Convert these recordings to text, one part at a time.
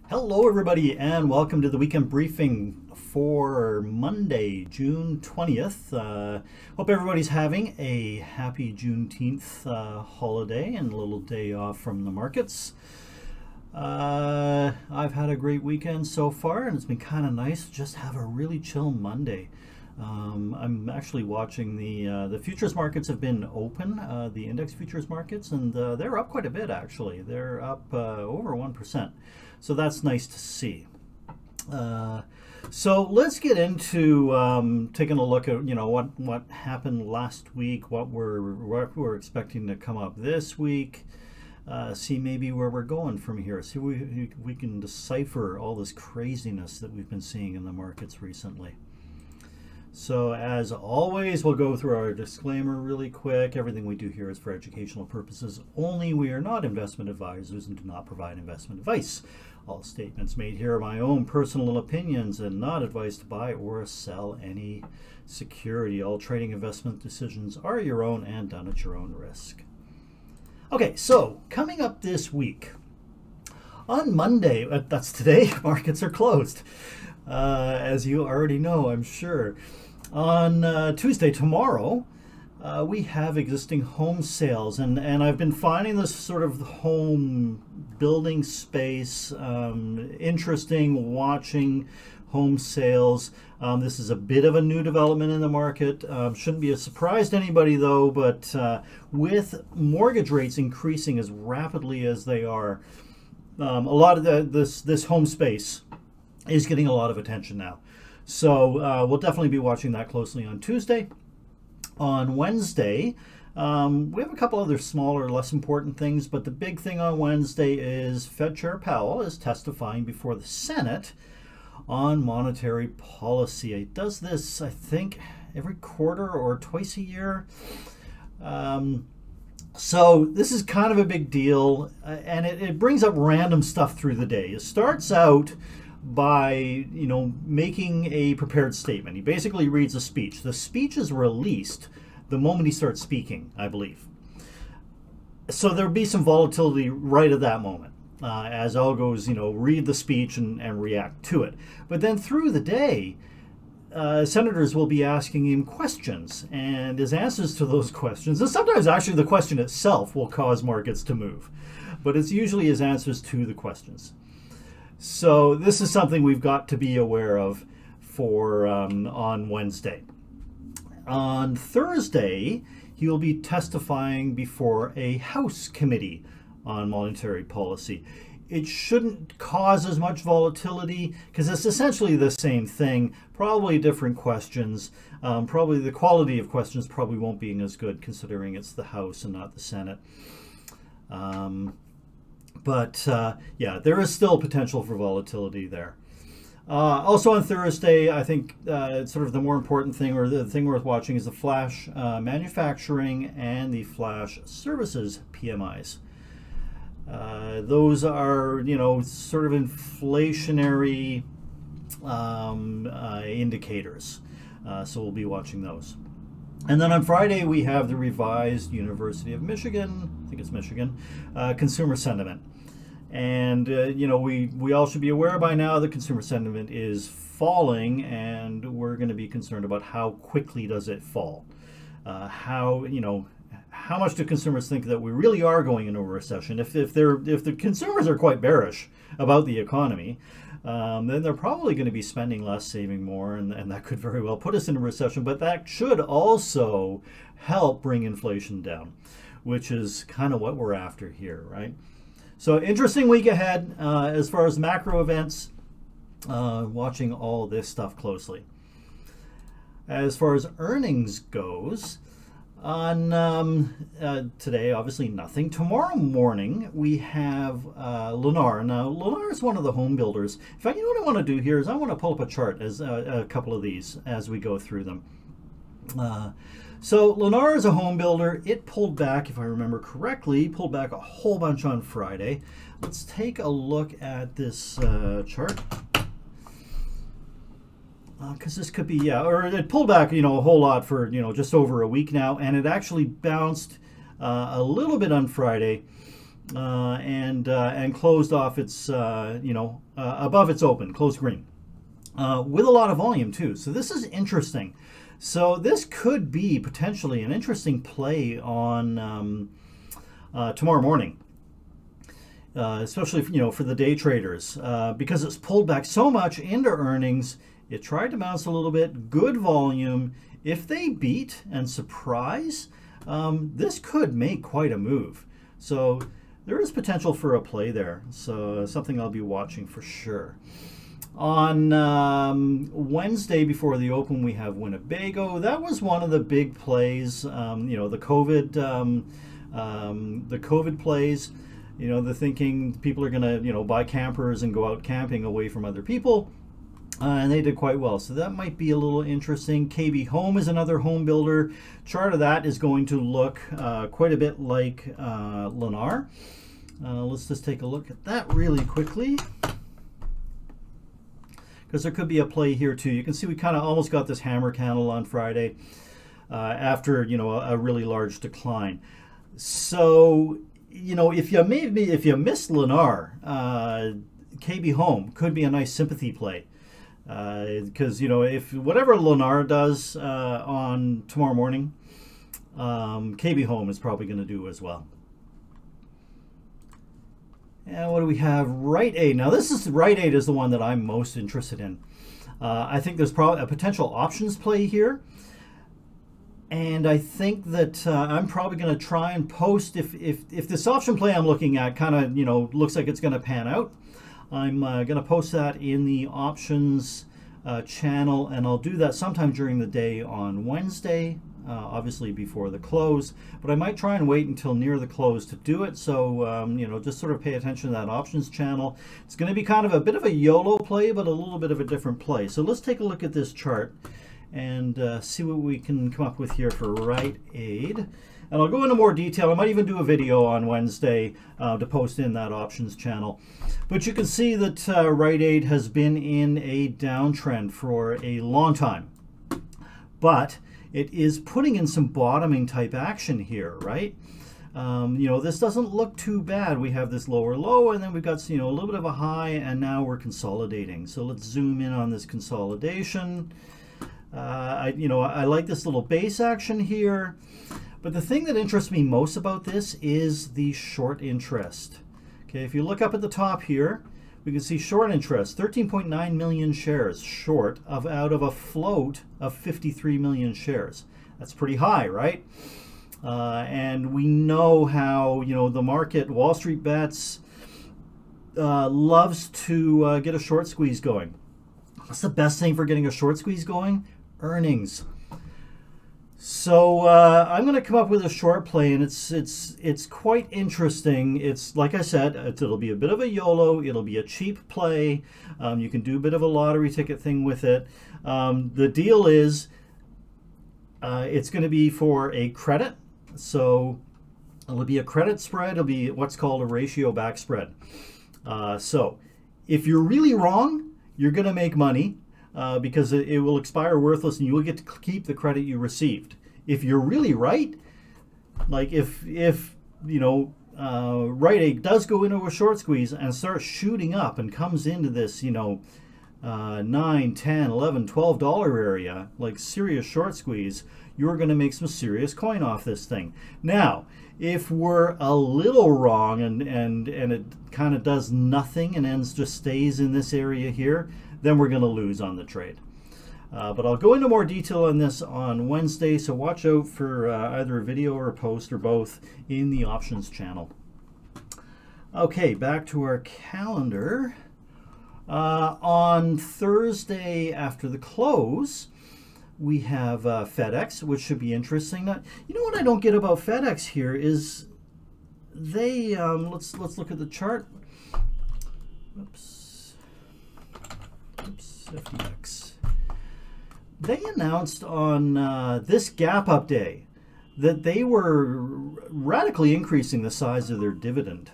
Hello everybody and welcome to the weekend briefing for Monday, June 20th. Hope everybody's having a happy Juneteenth holiday and a little day off from the markets. I've had a great weekend so far and it's been kind of nice to just have a really chill Monday. I'm actually watching the futures markets have been open, the index futures markets, and they're up quite a bit actually. They're up over 1%. So that's nice to see. So let's get into taking a look at what happened last week, what we're expecting to come up this week. See maybe where we're going from here. See we can decipher all this craziness that we've been seeing in the markets recently. So as always, we'll go through our disclaimer really quick. Everything we do here is for educational purposes only. We are not investment advisors and do not provide investment advice. All statements made here are my own personal opinions and not advice to buy or sell any security. All trading investment decisions are your own and done at your own risk. Okay, so coming up this week, on Monday, that's today, markets are closed. As you already know, I'm sure. On Tuesday, tomorrow, we have existing home sales, and I've been finding this sort of home building space interesting, watching home sales. This is a bit of a new development in the market. Shouldn't be a surprise to anybody though, but with mortgage rates increasing as rapidly as they are, a lot of this home space is getting a lot of attention now. So we'll definitely be watching that closely on Tuesday. On Wednesday, we have a couple other smaller, less important things, but the big thing on Wednesday is Fed Chair Powell is testifying before the Senate on monetary policy. He does this, I think, every quarter or twice a year. So this is kind of a big deal, and it brings up random stuff through the day. It starts out by making a prepared statement. He basically reads a speech. The speech is released the moment he starts speaking, I believe. So there'll be some volatility right at that moment as algos read the speech and react to it. But then through the day, senators will be asking him questions, and his answers to those questions, and sometimes actually the question itself will cause markets to move, but it's usually his answers to the questions. So this is something we've got to be aware of for on Wednesday. On Thursday, he will be testifying before a House committee on monetary policy. It shouldn't cause as much volatility because it's essentially the same thing, probably different questions. Probably the quality of questions probably won't be as good considering it's the House and not the Senate. But yeah, there is still potential for volatility there. Also on Thursday, I think sort of the more important thing, or the thing worth watching, is the flash manufacturing and the flash services PMIs. Those are, sort of inflationary indicators. So we'll be watching those. And then on Friday, we have the revised University of Michigan, I think it's Michigan, consumer sentiment. And, we all should be aware by now that consumer sentiment is falling, and we're going to be concerned about how quickly does it fall. How much do consumers think that we really are going into a recession? If the consumers are quite bearish about the economy, then they're probably going to be spending less, saving more, and that could very well put us in a recession. But that should also help bring inflation down, which is kind of what we're after here, right? So interesting week ahead as far as macro events, watching all this stuff closely. As far as earnings goes, on today, obviously nothing. Tomorrow morning, we have Lennar. Now, Lennar is one of the home builders. In fact, what I want to do here is I want to pull up a chart as a couple of these as we go through them. So Lennar is a home builder. It pulled back, if I remember correctly, pulled back a whole bunch on Friday. Let's take a look at this chart. Because this could be, or it pulled back, a whole lot for, just over a week now, and it actually bounced a little bit on Friday and closed off its above its open, closed green, with a lot of volume too. So this is interesting. So this could be potentially an interesting play on tomorrow morning, especially for the day traders, because it's pulled back so much into earnings. It tried to bounce a little bit, good volume. If they beat and surprise, this could make quite a move. So there is potential for a play there. So something I'll be watching for sure. On Wednesday before the open, we have Winnebago. That was one of the big plays. The COVID plays. The thinking people are going to buy campers and go out camping away from other people. And they did quite well. So that might be a little interesting. KB Home is another home builder. Chart of that is going to look quite a bit like Lennar. Let's just take a look at that really quickly, because there could be a play here too. You can see we kind of almost got this hammer candle on Friday after a really large decline. So if you missed Lennar, KB Home could be a nice sympathy play. Because if whatever Lennar does on tomorrow morning, KB Home is probably going to do as well. And what do we have? Rite Aid. Now Rite Aid is the one that I'm most interested in. I think there's probably a potential options play here, and I think that I'm probably going to try and post if this option play I'm looking at kind of looks like it's going to pan out. I'm going to post that in the options channel, and I'll do that sometime during the day on Wednesday, obviously before the close, but I might try and wait until near the close to do it. So just sort of pay attention to that options channel. It's going to be kind of a bit of a YOLO play, but a little bit of a different play. So let's take a look at this chart and see what we can come up with here for Rite Aid. And I'll go into more detail. I might even do a video on Wednesday to post in that options channel. But you can see that Rite Aid has been in a downtrend for a long time. But it is putting in some bottoming type action here, right? This doesn't look too bad. We have this lower low, and then we've got a little bit of a high, and now we're consolidating. So let's zoom in on this consolidation. I like this little base action here. But the thing that interests me most about this is the short interest. Okay, if you look up at the top here, we can see short interest, 13.9 million shares short out of a float of 53 million shares. That's pretty high, right? And we know how the market, Wall Street Bets, loves to get a short squeeze going. What's the best thing for getting a short squeeze going? Earnings. So I'm going to come up with a short play, and it's quite interesting. It's like I said, it'll be a bit of a YOLO. It'll be a cheap play. You can do a bit of a lottery ticket thing with it. The deal is it's going to be for a credit. So it'll be a credit spread. It'll be what's called a ratio back spread. So if you're really wrong, you're going to make money. Because it will expire worthless and you will get to keep the credit you received. If you're really right, like if Rite Aid does go into a short squeeze and starts shooting up and comes into this, $9, $10, $11, $12 area, like serious short squeeze, you're going to make some serious coin off this thing. Now, if we're a little wrong and it kind of does nothing and just stays in this area here, then we're going to lose on the trade. But I'll go into more detail on this on Wednesday, so watch out for either a video or a post or both in the options channel. Okay, back to our calendar. On Thursday after the close, we have FedEx, which should be interesting. Now, you know what I don't get about FedEx here is they, let's look at the chart. Oops, FDX. They announced on this gap up day that they were radically increasing the size of their dividend,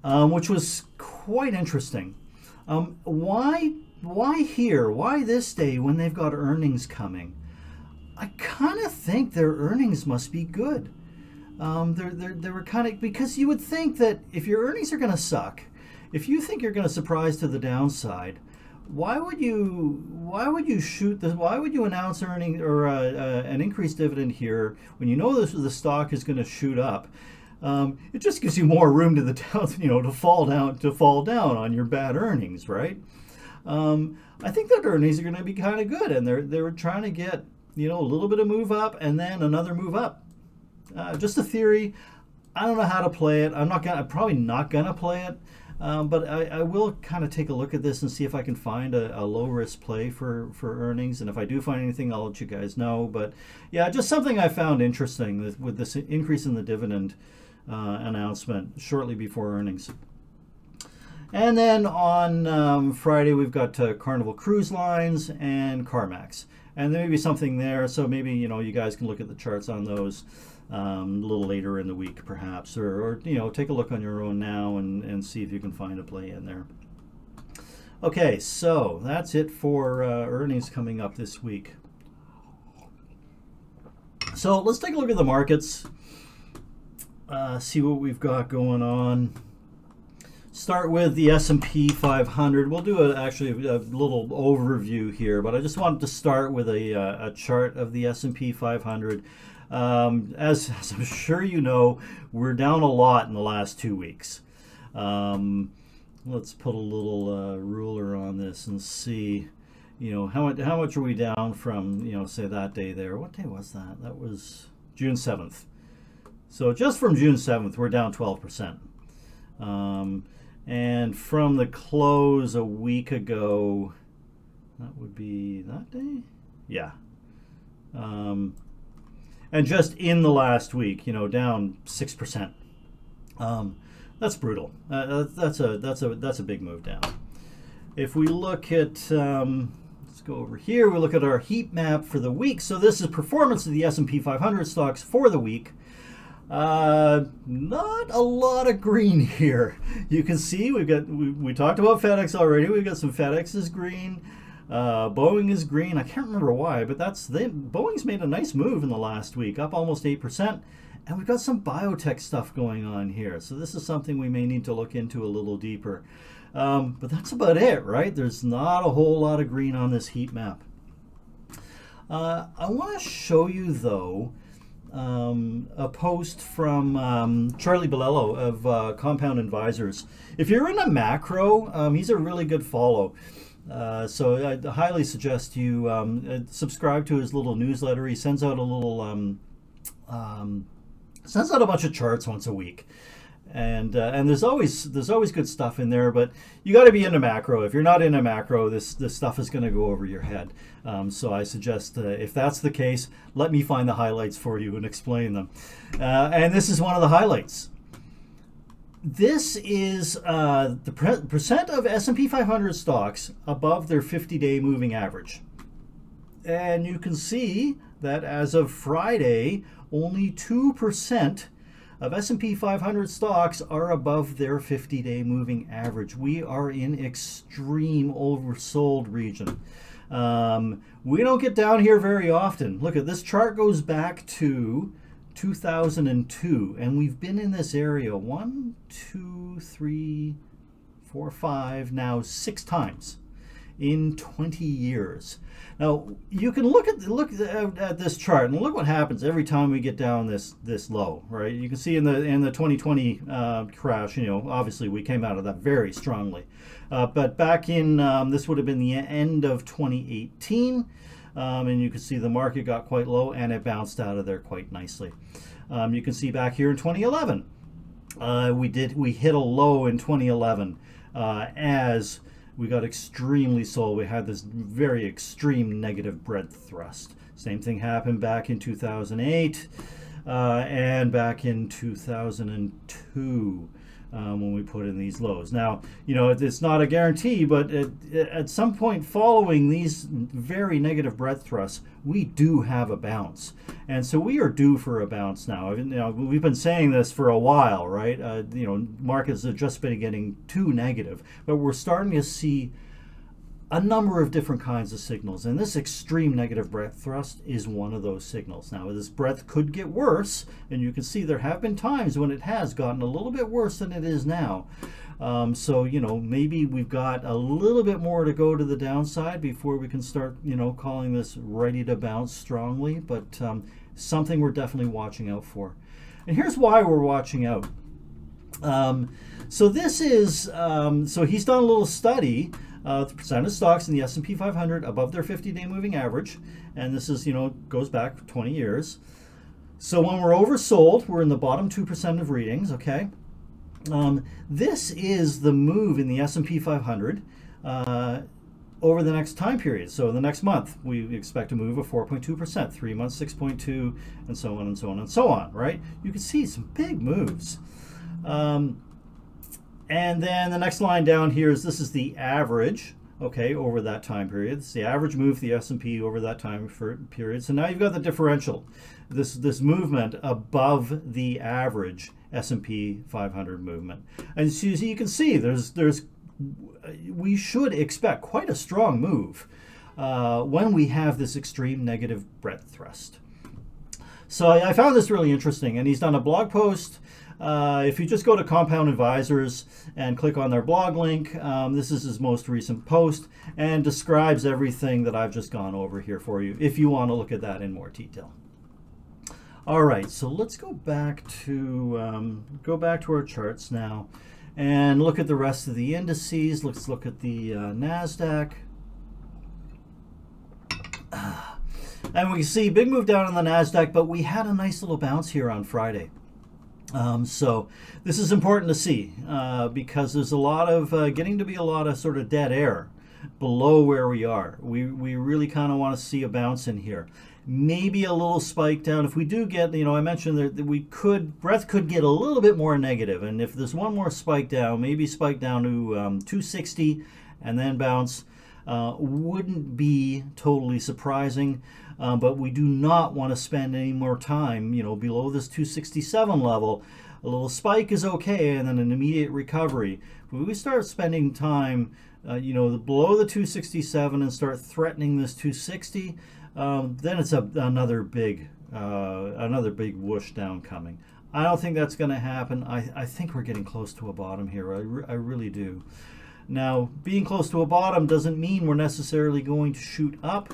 which was quite interesting. Why here? Why this day when they've got earnings coming? I kind of think their earnings must be good. They were kind of, because you would think that if your earnings are going to suck, if you think you're going to surprise to the downside, why would you announce earnings or an increased dividend here when you know the stock is going to shoot up? It just gives you more room to the down, to fall down on your bad earnings, right? I think that earnings are going to be kind of good, and they were trying to get a little bit of move up and then another move up. Just a theory. I don't know how to play it. I'm probably not gonna play it, but I will kind of take a look at this and see if I can find a low risk play for earnings. And if I do find anything, I'll let you guys know. But yeah, just something I found interesting with this increase in the dividend announcement shortly before earnings. And then on Friday, we've got Carnival Cruise Lines and CarMax. And there may be something there, so maybe you guys can look at the charts on those a little later in the week, perhaps, or take a look on your own now and see if you can find a play in there. Okay, so that's it for earnings coming up this week. So let's take a look at the markets, see what we've got going on. Start with the S&P 500. We'll do actually a little overview here, but I just wanted to start with a chart of the S&P 500. As I'm sure you know, we're down a lot in the last 2 weeks. Let's put a little ruler on this and see, how much are we down from, say that day there. What day was that? That was June 7th. So just from June 7th, we're down 12%. And from the close a week ago, that would be that day? Yeah. And just in the last week, down 6%. That's brutal. That's a big move down. If we look at, let's go over here, we look at our heat map for the week. So this is performance of the S&P 500 stocks for the week. Not a lot of green here. You can see we talked about FedEx already. We've got some FedEx is green. Boeing is green. I can't remember why, but Boeing's made a nice move in the last week, up almost 8%. And we've got some biotech stuff going on here. So this is something we may need to look into a little deeper. But that's about it, right? There's not a whole lot of green on this heat map. I want to show you, though, a post from Charlie Bilello of Compound Advisors. If you're in a macro, he's a really good follow. So I highly suggest you subscribe to his little newsletter. He sends out a little, sends out a bunch of charts once a week. And there's always good stuff in there, but you got to be into macro. If you're not into macro, this stuff is going to go over your head. So I suggest if that's the case, let me find the highlights for you and explain them. And this is one of the highlights. This is the percent of S&P 500 stocks above their 50-day moving average. And you can see that as of Friday, only 2% of S&P 500 stocks are above their 50-day moving average. We are in extreme oversold region. We don't get down here very often. Look at this chart goes back to 2002, and we've been in this area 1, 2, 3, 4, 5, now 6 times in 20 years. Now you can look at this chart and look what happens every time we get down this low, right? You can see in the 2020 crash, obviously we came out of that very strongly, but back in this would have been the end of 2018. And you can see the market got quite low and it bounced out of there quite nicely. You can see back here in 2011, we hit a low in 2011 as we got extremely sold. We had this very extreme negative breadth thrust. Same thing happened back in 2008 and back in 2002. When we put in these lows. Now, it's not a guarantee, but at some point following these very negative breadth thrusts, we do have a bounce. And so we are due for a bounce now. We've been saying this for a while, right? Markets have just been getting too negative, but we're starting to see a number of different kinds of signals, and this extreme negative breadth thrust is one of those signals. Now, this breadth could get worse, and you can see there have been times when it has gotten a little bit worse than it is now. So, you know, maybe we've got a little bit more to go to the downside before we can start, you know, calling this ready to bounce strongly, but something we're definitely watching out for. And here's why we're watching out. So this is, so he's done a little study, the percent of stocks in the S&P 500 above their 50-day moving average, and this is, you know, goes back 20 years. So when we're oversold, we're in the bottom 2% of readings, okay? This is the move in the S&P 500 over the next time period. So the next month, we expect a move of 4.2%, 3 months 6.2, and so on and so on and so on, right? You can see some big moves. And then the next line down here is this is the average, okay, over that time period. It's the average move, the S&P over that time period. So now you've got the differential, this movement above the average S&P 500 movement. And so you can see we should expect quite a strong move when we have this extreme negative breadth thrust. So I found this really interesting, and he's done a blog post. If you just go to Compound Advisors and click on their blog link, this is his most recent post and describes everything that I've just gone over here for you if you want to look at that in more detail. All right, so let's go back to our charts now and look at the rest of the indices. Let's look at the NASDAQ. And we can see big move down on the NASDAQ, but we had a nice little bounce here on Friday. So this is important to see because there's a lot of getting to be a lot of sort of dead air below where we are. We really kind of want to see a bounce in here. Maybe a little spike down. If we do get, you know, I mentioned that breadth could get a little bit more negative, and if there's one more spike down, maybe spike down to 260 and then bounce, wouldn't be totally surprising. But we do not want to spend any more time, you know, below this 267 level. A little spike is okay, and then an immediate recovery. When we start spending time, you know, below the 267 and start threatening this 260, then it's another big whoosh down coming. I don't think that's going to happen. I think we're getting close to a bottom here. I really do. Now, being close to a bottom doesn't mean we're necessarily going to shoot up.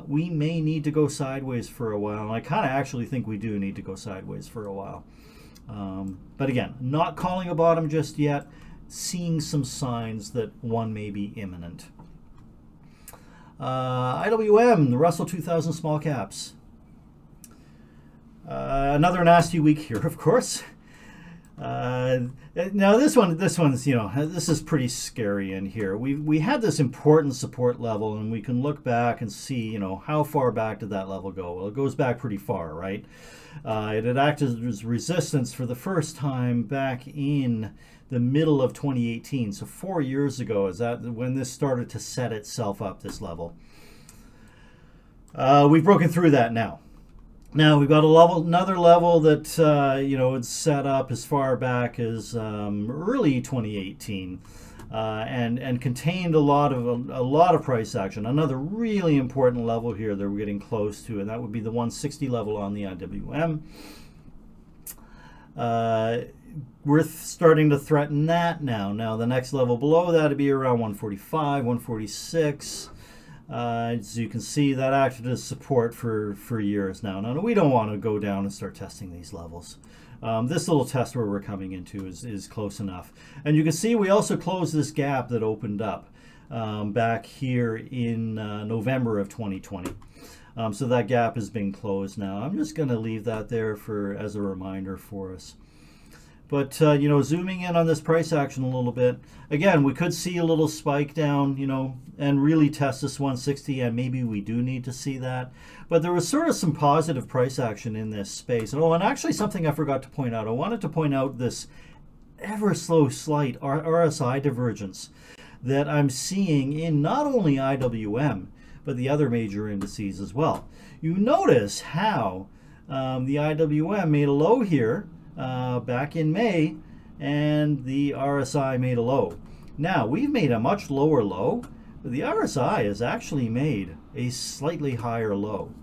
We may need to go sideways for a while. And I kind of actually think we do need to go sideways for a while. But again, not calling a bottom just yet, seeing some signs that one may be imminent. IWM, the Russell 2000 small caps. Another nasty week here, of course. Now this one's, you know, this is pretty scary in here. We had this important support level, and we can look back and see, you know, how far back did that level go? Well, it goes back pretty far, right? It had acted as resistance for the first time back in the middle of 2018. So 4 years ago is that when this started to set itself up, this level. We've broken through that now. Now we've got another level that you know, it's set up as far back as early 2018, and contained a lot of price action. Another really important level here that we're getting close to, and that would be the 160 level on the IWM. We're starting to threaten that now. Now the next level below that would be around 145, 146. As you can see, that acted as support for years now. Now, we don't want to go down and start testing these levels. This little test where we're coming into is close enough. And you can see we also closed this gap that opened up back here in November of 2020. So that gap has been closed now. I'm just going to leave that there as a reminder for us. But, you know, zooming in on this price action a little bit, again, we could see a little spike down, you know, and really test this 160, and maybe we do need to see that. But there was sort of some positive price action in this space. And, and actually something I forgot to point out. I wanted to point out this ever so slight RSI divergence that I'm seeing in not only IWM, but the other major indices as well. You notice how the IWM made a low here back in May, and the RSI made a low. Now we've made a much lower low, the RSI has actually made a slightly higher low.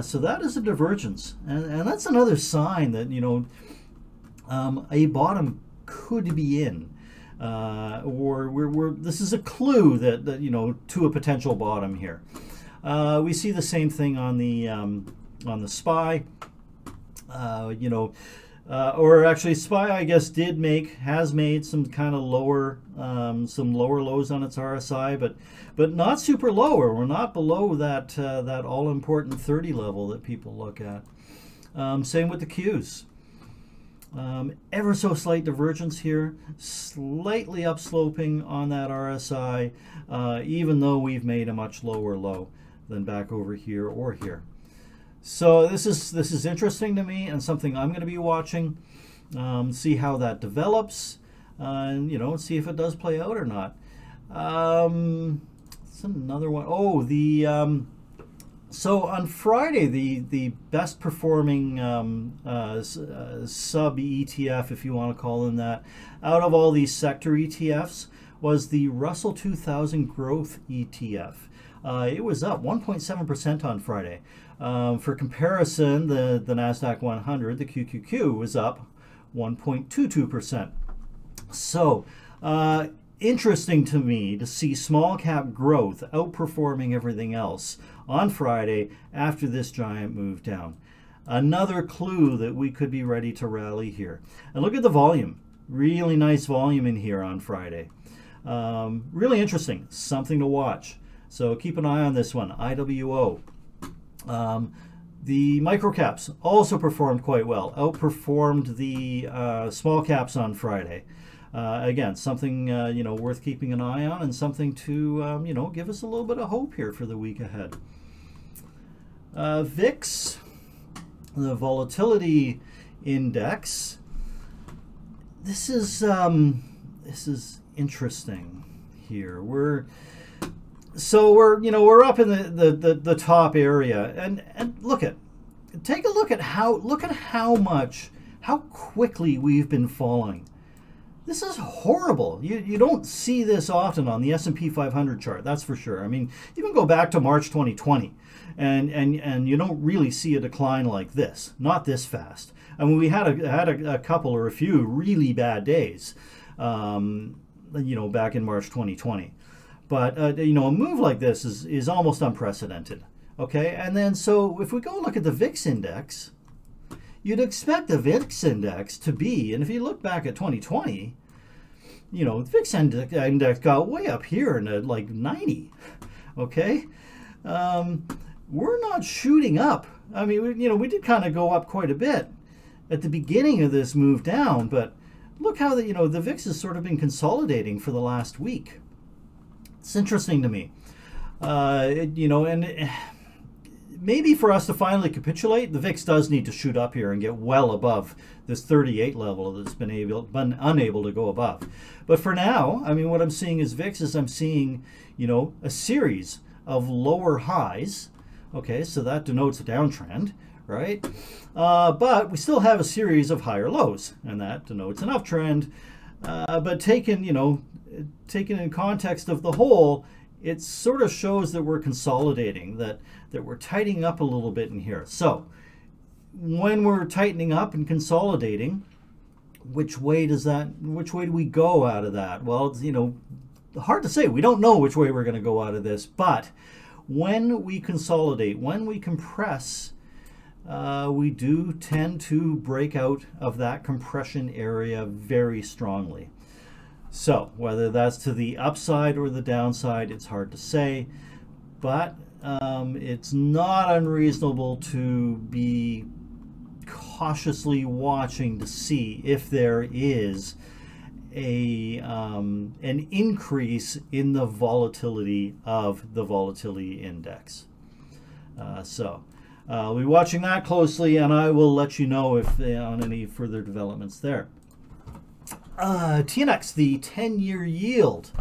So that is a divergence, and that's another sign that, you know, a bottom could be in, or this is a clue that you know, to a potential bottom here. We see the same thing on the SPY, you know, or actually SPY, I guess, has made some kind of lower lows on its RSI, but not super low, or we're not below that that all-important 30 level that people look at. Same with the Qs. Ever so slight divergence here, slightly upsloping on that RSI, even though we've made a much lower low than back over here or here. So this is interesting to me, and something I'm going to be watching, see how that develops, and, you know, see if it does play out or not. It's another one. Oh, so on Friday, the best performing sub ETF, if you want to call them that, out of all these sector ETFs was the Russell 2000 Growth ETF. It was up 1.7% on Friday. For comparison, the NASDAQ 100, the QQQ, was up 1.22%. So, interesting to me to see small cap growth outperforming everything else on Friday after this giant move down. Another clue that we could be ready to rally here. And look at the volume. Really nice volume in here on Friday. Really interesting. Something to watch. So keep an eye on this one, IWO. The microcaps also performed quite well, outperformed the small caps on Friday. Again, something you know, worth keeping an eye on, and something to you know, give us a little bit of hope here for the week ahead. VIX, the volatility index. This is interesting here. We're you know, we're up in the top area, and take a look at how quickly we've been falling. This is horrible. You don't see this often on the S&P 500 chart, that's for sure. I mean, even go back to March 2020, and you don't really see a decline like this, not this fast. I mean, we had a couple or a few really bad days, you know, back in March 2020. But you know, a move like this is almost unprecedented. Okay, and then so if we go look at the VIX index, you'd expect the VIX index to be, and if you look back at 2020, you know, the VIX index got way up here in like 90. Okay, we're not shooting up. I mean, you know, we did kind of go up quite a bit at the beginning of this move down, but look how you know, the VIX has sort of been consolidating for the last week. It's interesting to me, you know, and maybe for us to finally capitulate, the VIX does need to shoot up here and get well above this 38 level that's been unable to go above. But for now, I mean, what I'm seeing is VIX is I'm seeing, you know, a series of lower highs. Okay, so that denotes a downtrend, right? But we still have a series of higher lows, and that denotes an uptrend. But taken, you know, taken in context of the whole, it sort of shows that we're consolidating, that we're tightening up a little bit in here. So when we're tightening up and consolidating, which way do we go out of that? Well, it's, you know, hard to say. We don't know which way we're going to go out of this, but when we consolidate, when we compress, we do tend to break out of that compression area very strongly. So whether that's to the upside or the downside, it's hard to say, but it's not unreasonable to be cautiously watching to see if there is an increase in the volatility of the volatility index. So I'll be watching that closely, and I will let you know if on any further developments there. TNX, the 10-year yield,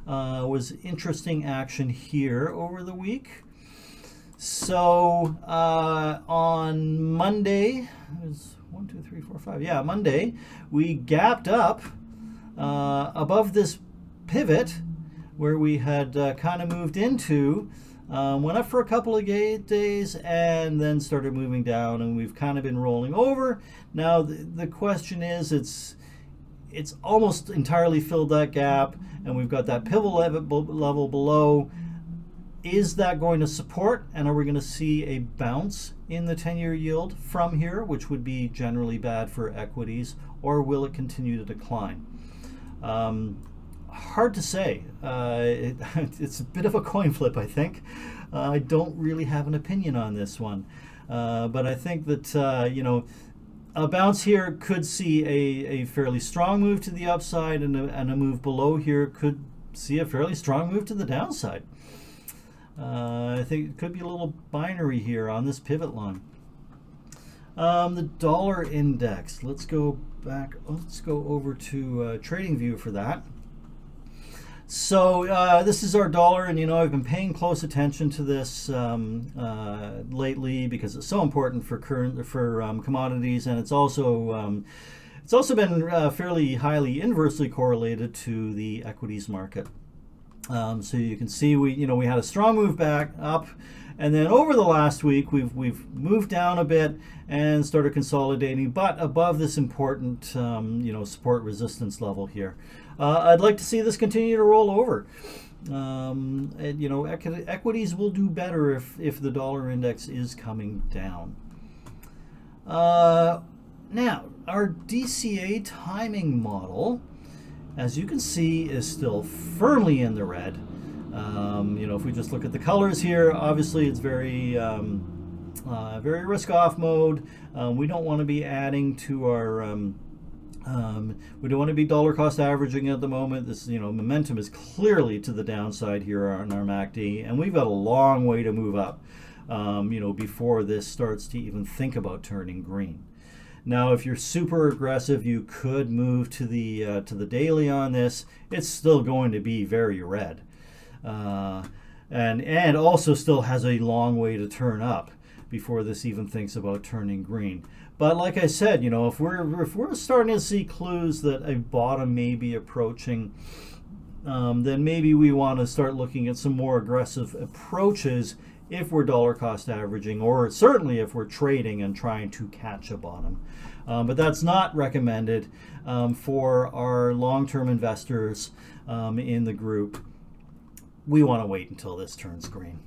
was interesting action here over the week. So on Monday, it was 1, 2, 3, 4, 5. Yeah, Monday, we gapped up above this pivot where we had kind of moved into. Went up for a couple of days and then started moving down, and we've kind of been rolling over. Now the question is, it's almost entirely filled that gap, and we've got that pivot level below. Is that going to support, and are we going to see a bounce in the 10-year yield from here, which would be generally bad for equities, or will it continue to decline? Hard to say. It's a bit of a coin flip, I think. I don't really have an opinion on this one, but I think that you know, a bounce here could see a fairly strong move to the upside, and a move below here could see a fairly strong move to the downside. I think it could be a little binary here on this pivot line. The dollar index. Let's go back. Let's go over to TradingView for that. So this is our dollar, and you know, I've been paying close attention to this lately because it's so important for commodities, and it's also been fairly highly inversely correlated to the equities market. So you can see we had a strong move back up, and then over the last week we've moved down a bit and started consolidating, but above this important support resistance level here. I'd like to see this continue to roll over. And, you know, equities will do better if the dollar index is coming down. Now, our DCA timing model, as you can see, is still firmly in the red. You know, if we just look at the colors here, obviously it's very risk-off mode. We don't want to be adding to our we don't want to be dollar cost averaging at the moment. This, you know, momentum is clearly to the downside here on our MACD, and we've got a long way to move up, you know, before this starts to even think about turning green. Now, if you're super aggressive, you could move to the daily on this. It's still going to be very red, and also still has a long way to turn up before this even thinks about turning green. But like I said, you know, if we're starting to see clues that a bottom may be approaching, then maybe we want to start looking at some more aggressive approaches if we're dollar cost averaging, or certainly if we're trading and trying to catch a bottom. But that's not recommended for our long-term investors in the group. We want to wait until this turns green.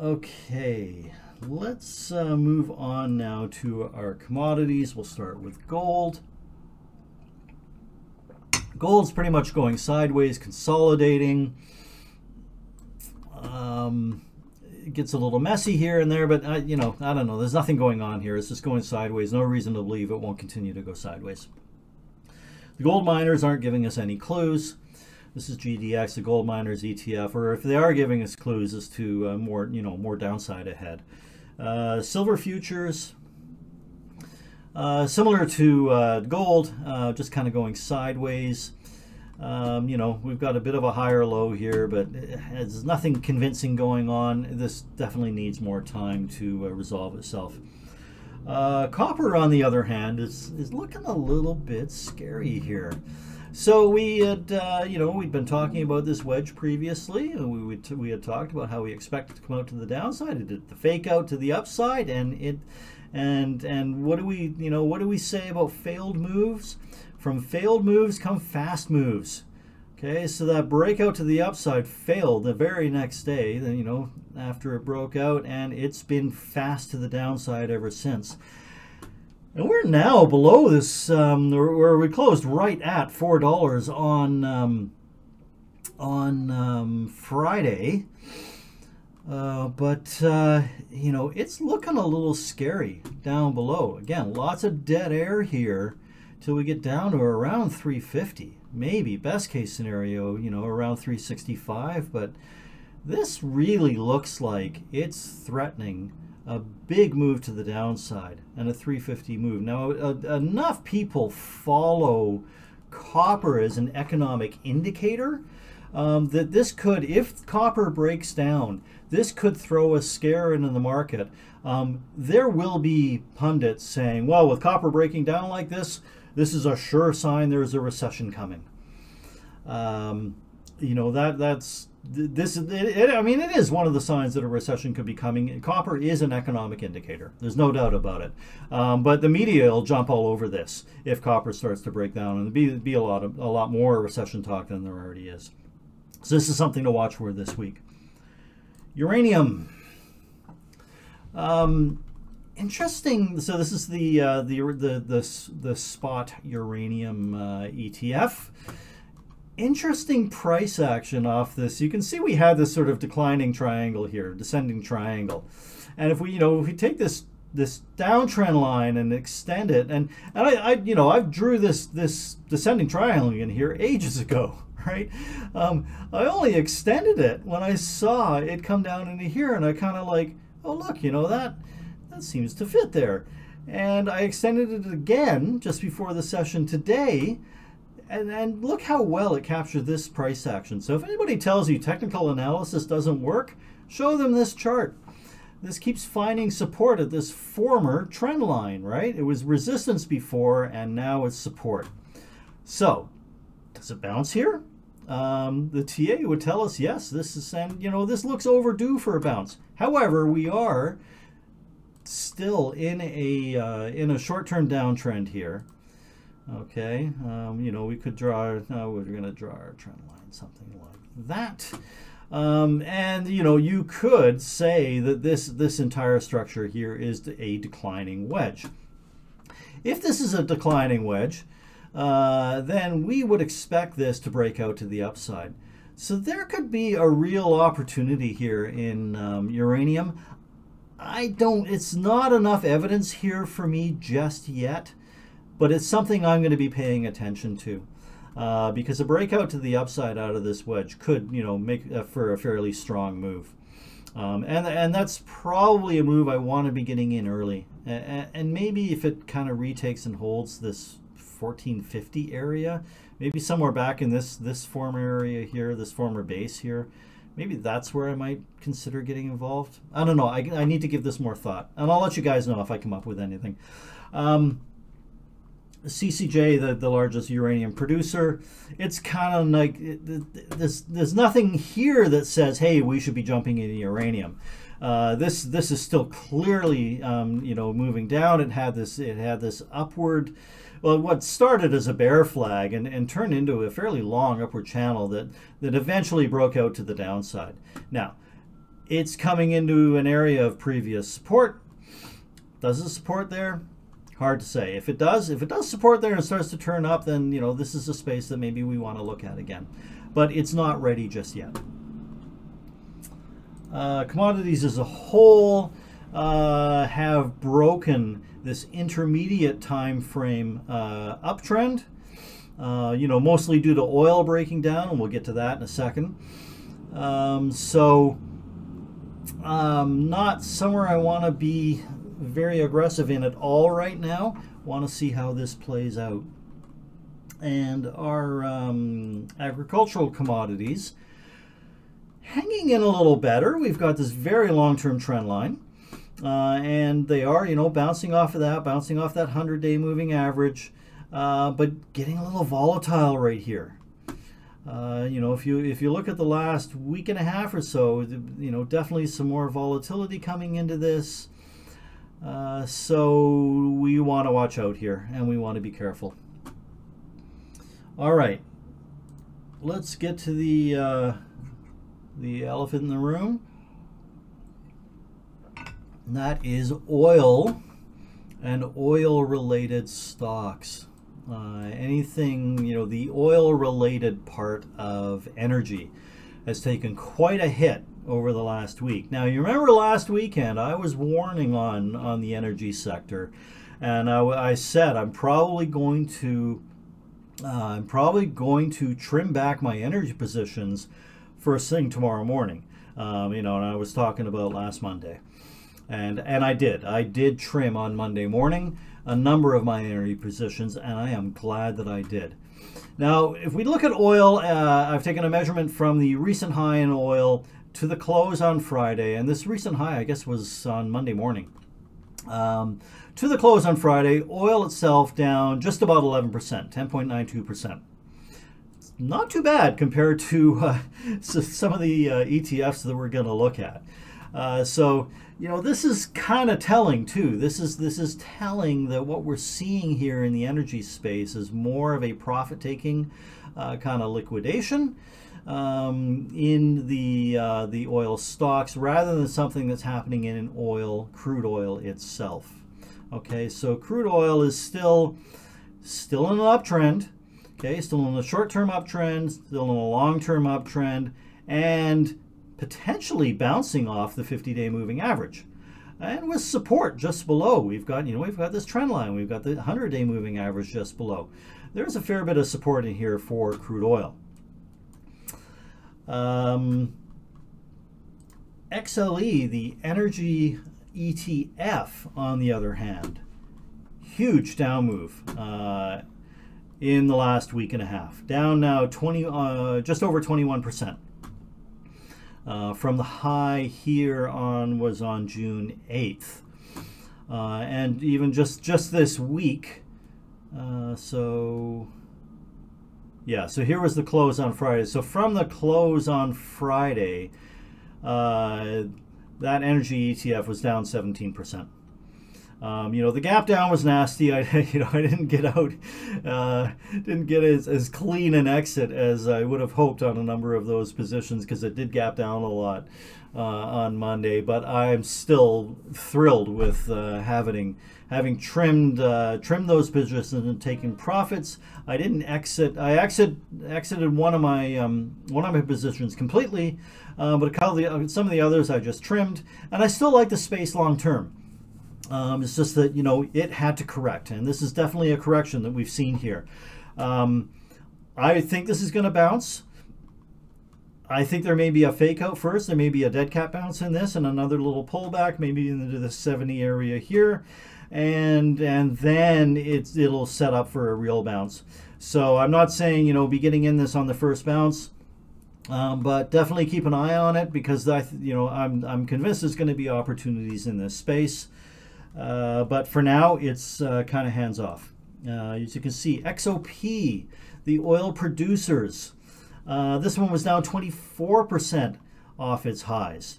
Okay, let's move on now to our commodities. We'll start with gold. Gold's pretty much going sideways, consolidating. It gets a little messy here and there, but you know, I don't know. There's nothing going on here. It's just going sideways. No reason to believe it won't continue to go sideways. The gold miners aren't giving us any clues. This is GDX, the gold miners ETF, or if they are giving us clues as to more downside ahead. Silver futures, similar to gold, just kind of going sideways. You know, we've got a bit of a higher low here, but there's nothing convincing going on. This definitely needs more time to resolve itself. Copper, on the other hand, is looking a little bit scary here. So we had, we'd been talking about this wedge previously. We had talked about how we expect it to come out to the downside. It did the fake out to the upside, and what do we say about failed moves? From failed moves come fast moves. Okay, so that breakout to the upside failed the very next day, then, you know, after it broke out, and it's been fast to the downside ever since. And we're now below this, where we closed right at $4 on Friday. But you know, it's looking a little scary down below. Again, lots of dead air here till we get down to around 350. Maybe best case scenario, you know, around 365. But this really looks like it's threatening a big move to the downside and a 350 move. Now, enough people follow copper as an economic indicator that this could, if copper breaks down, this could throw a scare into the market. There will be pundits saying, well, with copper breaking down like this is a sure sign there's a recession coming. you know, that's this. I mean, it is one of the signs that a recession could be coming. Copper is an economic indicator. There's no doubt about it. But the media will jump all over this if copper starts to break down, and there'll be a lot more recession talk than there already is. So this is something to watch for this week. Uranium. Interesting. So this is the spot uranium ETF. Interesting price action off this. You can see we had this sort of declining triangle here, descending triangle, and if we take this downtrend line and extend it, and I drew this descending triangle in here ages ago, right? I only extended it when I saw it come down into here, and I kind of like, oh look, that seems to fit there, and I extended it again just before the session today. And look how well it captured this price action. So if anybody tells you technical analysis doesn't work, show them this chart. This keeps finding support at this former trend line, right? It was resistance before, and now it's support. So does it bounce here? The TA would tell us yes. This is, and this looks overdue for a bounce. However, we are still in a short-term downtrend here. Okay, we could draw, we're going to draw our trend line, something like that. And you could say that this entire structure here is a declining wedge. If this is a declining wedge, then we would expect this to break out to the upside. So there could be a real opportunity here in uranium. It's not enough evidence here for me just yet. But it's something I'm going to be paying attention to, because a breakout to the upside out of this wedge could, make for a fairly strong move, and that's probably a move I want to be getting in early, and maybe if it kind of retakes and holds this 1450 area, maybe somewhere back in this former area here, this former base here, maybe that's where I might consider getting involved. I don't know. I need to give this more thought, and I'll let you guys know if I come up with anything. CCJ, the largest uranium producer, it's kind of like there's nothing here that says, hey, we should be jumping into uranium. This is still clearly moving down. It had this upward, well, what started as a bear flag and turned into a fairly long upward channel that eventually broke out to the downside. Now it's coming into an area of previous support. Does it support there? Hard to say. If it does support there and starts to turn up, then this is a space that maybe we want to look at again. But it's not ready just yet. Commodities as a whole have broken this intermediate time frame uptrend. Mostly due to oil breaking down, and we'll get to that in a second. Not somewhere I want to be very aggressive in at all right now. Want to see how this plays out. And our agricultural commodities hanging in a little better. We've got this very long-term trend line, and they are bouncing off of that, bouncing off that 100-day moving average, but getting a little volatile right here. If you look at the last week and a half or so, definitely some more volatility coming into this. So we want to watch out here, and we want to be careful. All right, let's get to the elephant in the room. And that is oil and oil-related stocks. Anything, the oil-related part of energy has taken quite a hit over the last week. Now, you remember last weekend I was warning on the energy sector, and I said I'm probably going to trim back my energy positions first thing tomorrow morning. And I was talking about last Monday, and I did trim on Monday morning a number of my energy positions, and I am glad that I did. Now, if we look at oil, I've taken a measurement from the recent high in oil to the close on Friday, and this recent high, I guess, was on Monday morning. To the close on Friday, oil itself down just about 11%, 10.92%. not too bad compared to some of the ETFs that we're going to look at. So, you know, this is kind of telling too. This is telling that what we're seeing here in the energy space is more of a profit-taking kind of liquidation in the oil stocks, rather than something that's happening in crude oil itself. Okay, so crude oil is still in an uptrend. Okay, still in a short-term uptrend, still in a long-term uptrend, and potentially bouncing off the 50-day moving average. And with support just below, we've got this trend line, we've got the 100-day moving average just below. There's a fair bit of support in here for crude oil. XLE, the energy ETF, on the other hand, huge down move in the last week and a half. Down now just over 21%. From the high here was on June 8th. And even just this week, so here was the close on Friday. So from the close on Friday, that energy ETF was down 17%. You know, the gap down was nasty. I didn't get out, didn't get as clean an exit as I would have hoped on a number of those positions, because it did gap down a lot on Monday. But I'm still thrilled with having trimmed those positions and taken profits. I didn't exit. I exited one of my positions completely, but some of the others I just trimmed, and I still like the space long term. It's just that, you know, it had to correct, and this is definitely a correction that we've seen here. I think this is going to bounce. I think there may be a fake out first. There may be a dead cat bounce in this, and another little pullback, maybe into the 70 area here, and then it'll set up for a real bounce. So I'm not saying, you know, be getting in this on the first bounce. But definitely keep an eye on it, because I'm convinced there's going to be opportunities in this space. But for now, it's kind of hands off. As you can see, XOP, the oil producers, this one was down 24% off its highs.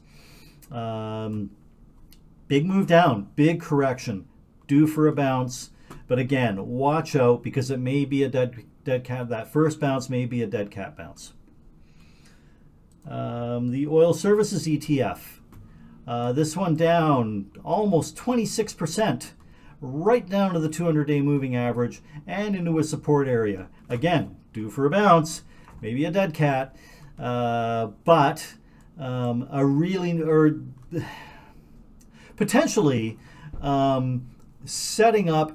Big move down, big correction, due for a bounce. But again, watch out, because it may be a dead cat. That first bounce may be a dead cat bounce. The oil services ETF. This one down almost 26%, right down to the 200-day moving average and into a support area. Again, due for a bounce, maybe a dead cat, but potentially setting up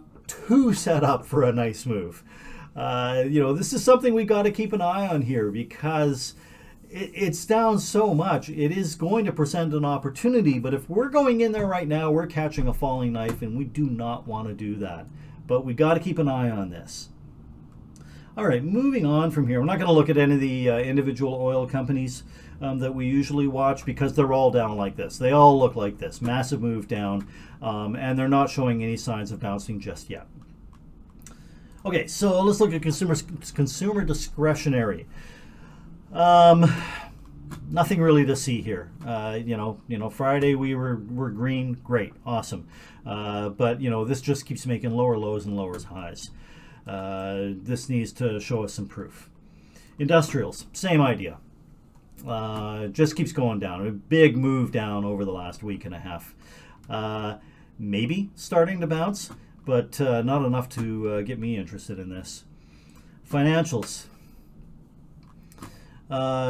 for a nice move. You know, this is something we got to keep an eye on here, because it's down so much. It is going to present an opportunity, but if we're going in there right now, we're catching a falling knife, and we do not want to do that. But we got to keep an eye on this. All right, moving on from here. I'm not going to look at any of the individual oil companies that we usually watch, because they're all down like this. They all look like this, massive move down, and they're not showing any signs of bouncing just yet. Okay, so let's look at consumer discretionary. Nothing really to see here. You know, Friday we were green, great, awesome. But you know, this just keeps making lower lows and lower highs. This needs to show us some proof. Industrials, same idea. Just keeps going down. A big move down over the last week and a half. Maybe starting to bounce, but not enough to get me interested in this. Financials.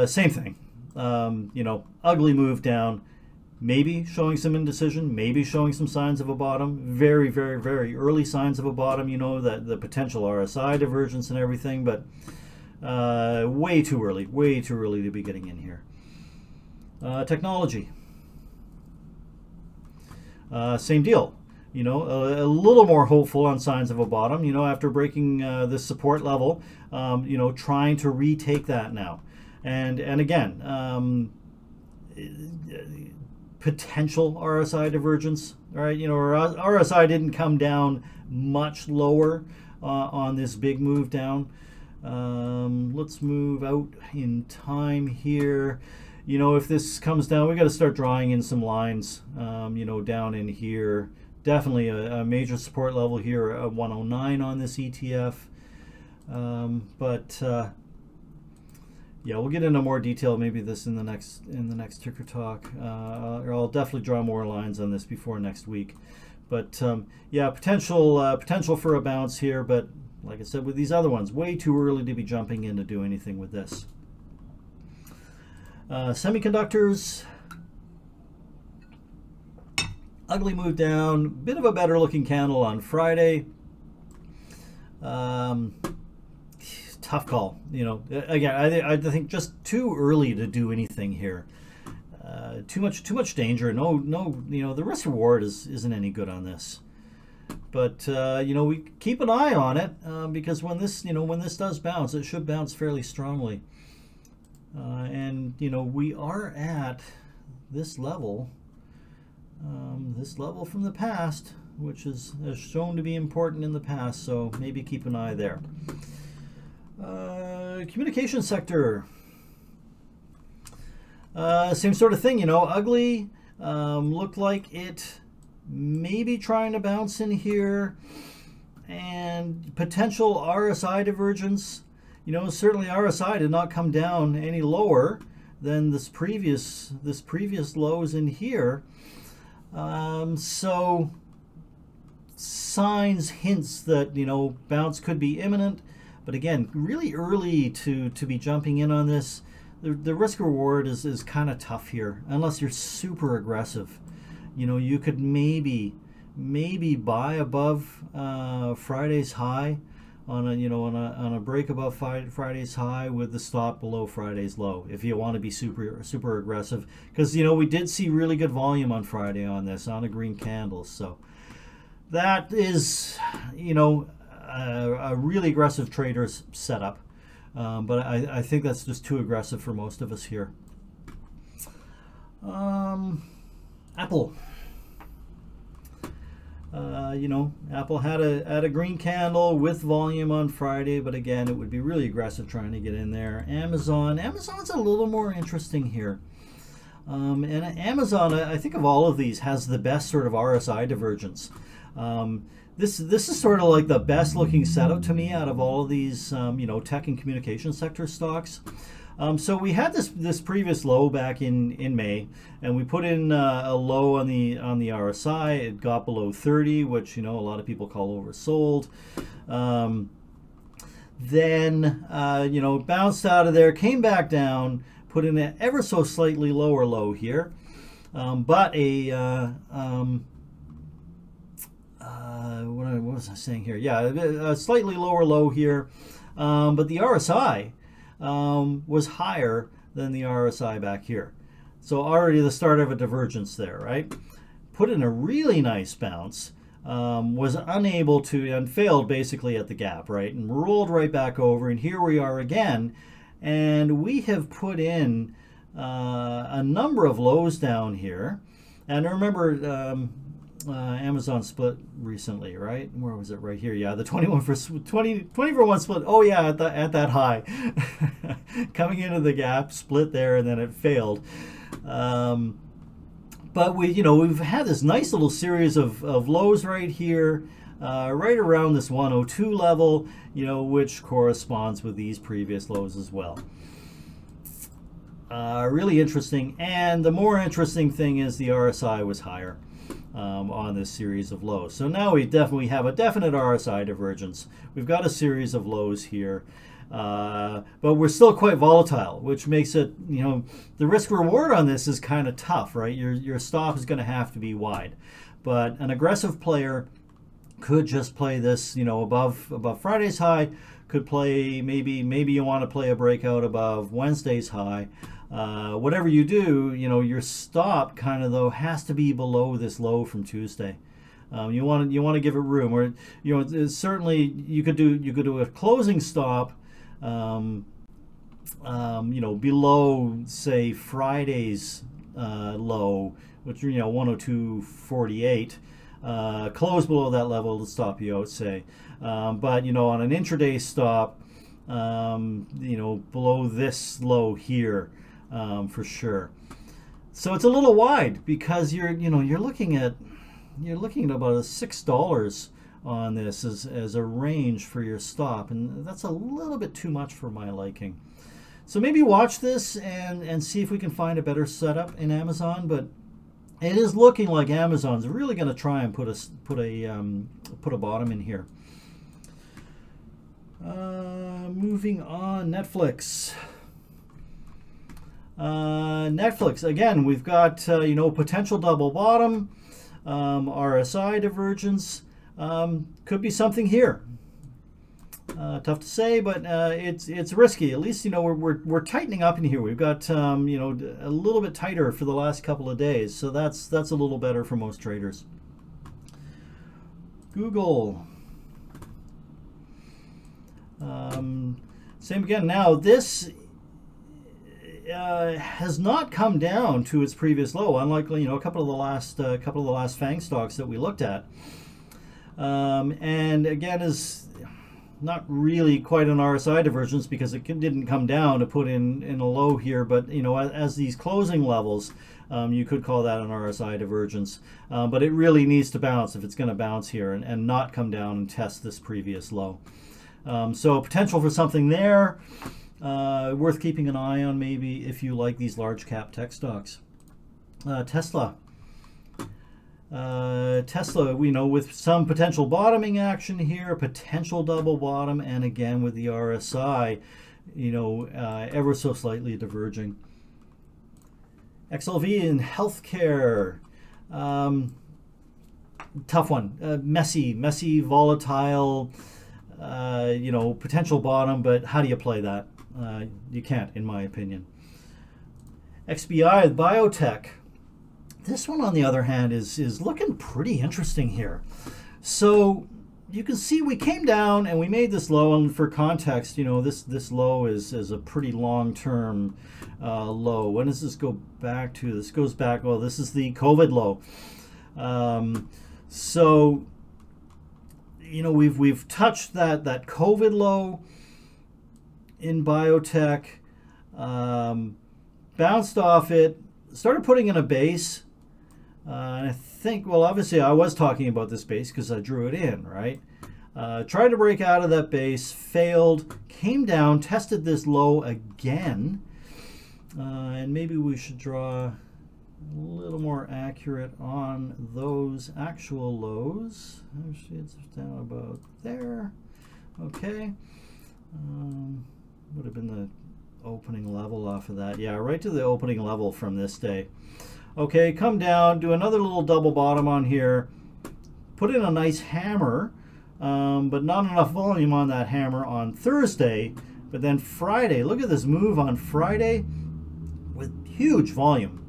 Same thing. You know, ugly move down, maybe showing some indecision, maybe showing some signs of a bottom. Very, very, very early signs of a bottom, you know, that the potential RSI divergence and everything, but way too early to be getting in here. Technology. Same deal. You know, a little more hopeful on signs of a bottom, you know, after breaking this support level, you know, trying to retake that now. And again, potential RSI divergence, right? You know, RSI didn't come down much lower on this big move down. Let's move out in time here. You know, if this comes down, we got to start drawing in some lines, you know, down in here. Definitely a major support level here at 109 on this ETF. Yeah, we'll get into more detail maybe this in the next ticker talk. I'll definitely draw more lines on this before next week. But yeah, potential for a bounce here, but like I said, with these other ones, way too early to be jumping in to do anything with this. Semiconductors, ugly move down, bit of a better looking candle on Friday. Tough call, you know. Again, I think just too early to do anything here. Too much danger. No, you know, the risk reward isn't any good on this. But you know, we keep an eye on it because when this does bounce, it should bounce fairly strongly. And you know, we are at this level from the past, which has shown to be important in the past. So maybe keep an eye there. Communication sector, same sort of thing, you know, ugly, looked like it may be trying to bounce in here, and potential RSI divergence. You know, certainly RSI did not come down any lower than this previous lows in here. So signs, hints that, you know, bounce could be imminent. But again, really early to be jumping in on this. The risk reward is kind of tough here, unless you're super aggressive. You know, you could maybe buy above Friday's high on a break above Friday's high with the stop below Friday's low, if you want to be super aggressive. Because, you know, we did see really good volume on Friday on this, on a green candle. So that is, you know, a really aggressive trader's setup, but I think that's just too aggressive for most of us here. Apple, you know, Apple had a green candle with volume on Friday, but again, it would be really aggressive trying to get in there. Amazon's a little more interesting here. And Amazon, I think of all of these, has the best sort of RSI divergence. This is sort of like the best looking setup to me out of all of these, you know, tech and communication sector stocks. So we had this previous low back in May, and we put in a low on the RSI. It got below 30, which, you know, a lot of people call oversold. Then you know, bounced out of there, came back down, put in an ever so slightly lower low here, but a what was I saying here? Yeah, a slightly lower low here, but the RSI was higher than the RSI back here. So already the start of a divergence there, right? Put in a really nice bounce, was unable to, and failed basically at the gap, right? And rolled right back over, and here we are again. And we have put in a number of lows down here. And remember, Amazon split recently, right? Where was it? Right here. Yeah, the 20 for 1 split. Oh yeah, at that high. Coming into the gap, split there, and then it failed. But we've had this nice little series of lows right here, right around this 102 level, which corresponds with these previous lows as well. Really interesting. And the more interesting thing is the RSI was higher on this series of lows. So now we definitely have a definite RSI divergence. We've got a series of lows here, but we're still quite volatile, which makes it, the risk reward on this is kind of tough, right? Your stop is going to have to be wide, but an aggressive player could just play this, above Friday's high, could play, maybe you want to play a breakout above Wednesday's high. Whatever you do, your stop kind of though has to be below this low from Tuesday. You want to give it room, or certainly you could do a closing stop, below say Friday's low, which 102.48. Close below that level to stop you out, say. But on an intraday stop, you know, below this low here, for sure. So it's a little wide because you're looking at about $6 on this as a range for your stop, and that's a little bit too much for my liking. So maybe watch this and see if we can find a better setup in Amazon, but it is looking like Amazon's really going to try and put a bottom in here. Moving on, Netflix. Netflix, again, we've got you know, potential double bottom, RSI divergence, could be something here. Tough to say, but it's risky. At least, you know, we're tightening up in here. We've got you know, a little bit tighter for the last couple of days, so that's a little better for most traders. Google. Same again. Now this has not come down to its previous low, unlike, you know, a couple of the last FAANG stocks that we looked at. And again, is not really quite an RSI divergence because it didn't come down to put in a low here, but you know, as these closing levels, you could call that an RSI divergence, but it really needs to bounce if it's going to bounce here and not come down and test this previous low. So potential for something there, worth keeping an eye on maybe if you like these large cap tech stocks. Tesla. Tesla, you know, with some potential bottoming action here, potential double bottom, and again with the RSI, you know, ever so slightly diverging. XLV in healthcare, tough one, messy, volatile, you know, potential bottom, but how do you play that? You can't, in my opinion. XBI, biotech. This one, on the other hand, is looking pretty interesting here. So you can see we came down and we made this low, and for context, you know, this low is a pretty long-term low. When does this go back to? This goes back, well, this is the COVID low. So, you know, we've touched that COVID low in biotech, bounced off it, started putting in a base. And I think, well, obviously I was talking about this base because I drew it in, right? Tried to break out of that base, failed, came down, tested this low again. And maybe we should draw a little more accurate on those actual lows. Actually, it's down about there. Okay. Would have been the opening level off of that. Yeah, right to the opening level from this day. Okay, come down, do another little double bottom on here, put in a nice hammer, but not enough volume on that hammer on Thursday. But then Friday, look at this move on Friday with huge volume,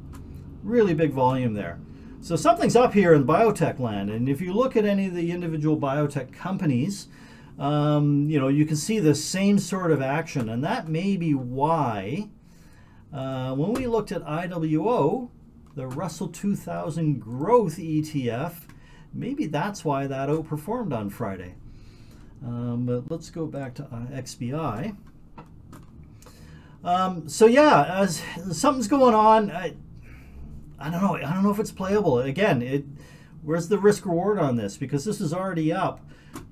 really big volume there. So something's up here in biotech land, and if you look at any of the individual biotech companies, you know, you can see the same sort of action, and that may be why when we looked at IWO, the Russell 2000 Growth ETF, maybe that's why that outperformed on Friday. But let's go back to XBI. So yeah, as something's going on. I don't know. I don't know if it's playable. Again, where's the risk reward on this? Because this is already up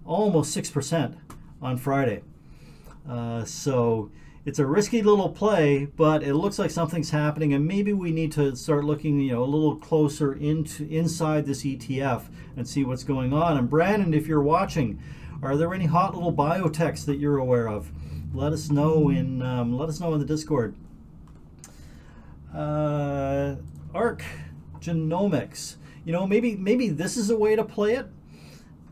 almost 6% on Friday. So it's a risky little play, but it looks like something's happening, and maybe we need to start looking, you know, a little closer inside this ETF and see what's going on. And Brandon, if you're watching, are there any hot little biotechs that you're aware of? Let us know in the Discord. ARK Genomics. You know, maybe this is a way to play it.